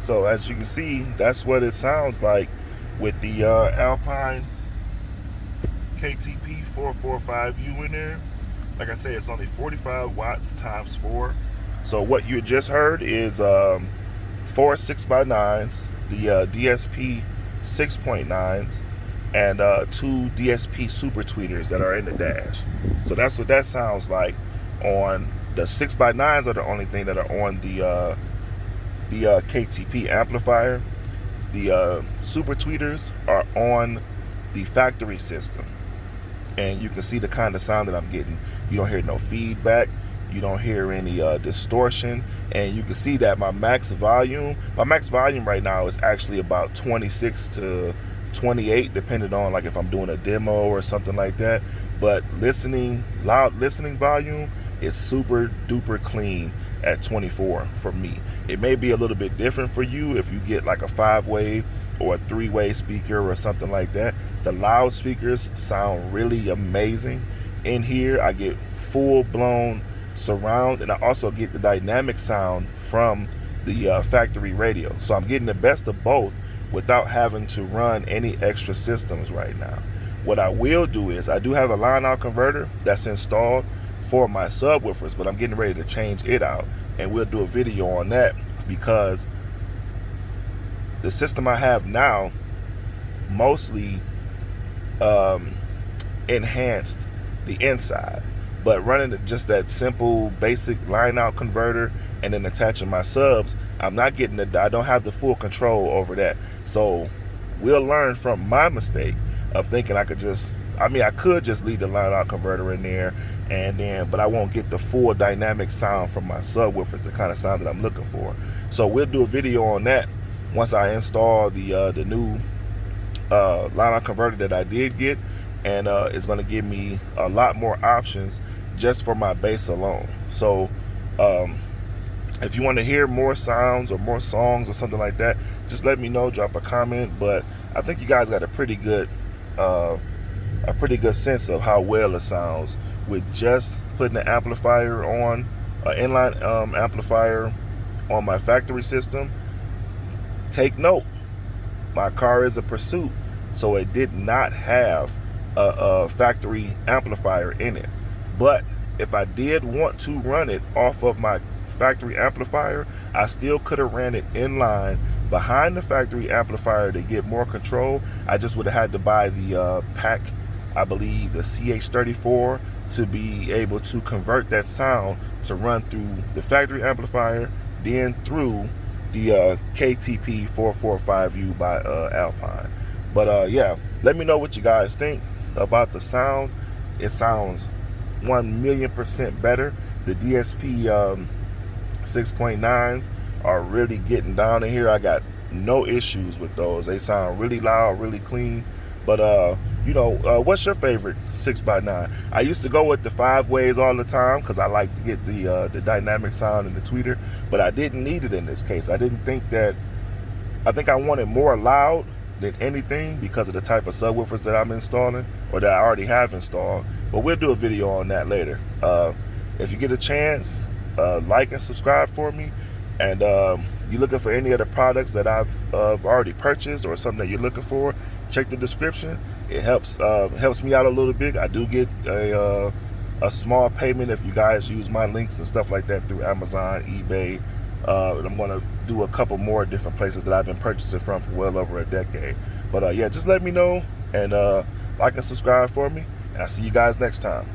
So as you can see, that's what it sounds like with the Alpine KTP 445U in there. Like I say, it's only 45 watts times 4. So what you just heard is 4 6x9s, the DSP 6.9s, and 2 DSP super tweeters that are in the dash. So that's what that sounds like on the 6x9s. Are the only thing that are on the KTP amplifier. The super tweeters are on the factory system, and you can see the kind of sound that I'm getting. You don't hear no feedback, you don't hear any distortion, and you can see that my max volume right now is actually about 26 to 28, depending on like if I'm doing a demo or something like that. But loud listening volume is super duper clean at 24 for me. It may be a little bit different for you if you get like a 5-way or a 3-way speaker or something like that. The loudspeakers sound really amazing. In here I get full-blown surround, and I also get the dynamic sound from the factory radio. So I'm getting the best of both without having to run any extra systems right now. What I will do is, I do have a line out converter that's installed for my subwoofers, but I'm getting ready to change it out, and we'll do a video on that, because the system I have now mostly enhanced the inside, but running just that simple basic line out converter and then attaching my subs, I'm not getting I don't have the full control over that. So we'll learn from my mistake of thinking I could just leave the line out converter in there, but I won't get the full dynamic sound from my subwoofers, the kind of sound that I'm looking for. So we'll do a video on that once I install the new line out converter that I did get, and it's going to give me a lot more options just for my bass alone. So if you want to hear more sounds or more songs or something like that, just let me know, drop a comment. But I think you guys got a pretty good sense of how well it sounds with just putting an amplifier on, an inline amplifier on my factory system. Take note, my car is a Pursuit, so it did not have a factory amplifier in it. But if I did want to run it off of my factory amplifier, I still could have ran it inline behind the factory amplifier to get more control. I just would have had to buy the pack, I believe the CH34, to be able to convert that sound to run through the factory amplifier, then through the KTP 445U by Alpine. But yeah, let me know what you guys think about the sound. It sounds 1,000,000% better. The DSP 6.9s are really getting down in here. I got no issues with those. They sound really loud, really clean. But what's your favorite 6x9? I used to go with the 5-ways all the time because I like to get the dynamic sound in the tweeter, but I didn't need it in this case. I think I wanted more loud than anything because of the type of subwoofers that I'm installing or that I already have installed. But we'll do a video on that later. If you get a chance, like and subscribe for me. And you're looking for any of the products that I've already purchased or something that you're looking for, check the description. It helps me out a little bit. I do get a small payment if you guys use my links and stuff like that through Amazon, eBay. I'm going to do a couple more different places that I've been purchasing from for well over a decade. But yeah, just let me know and like and subscribe for me. And I'll see you guys next time.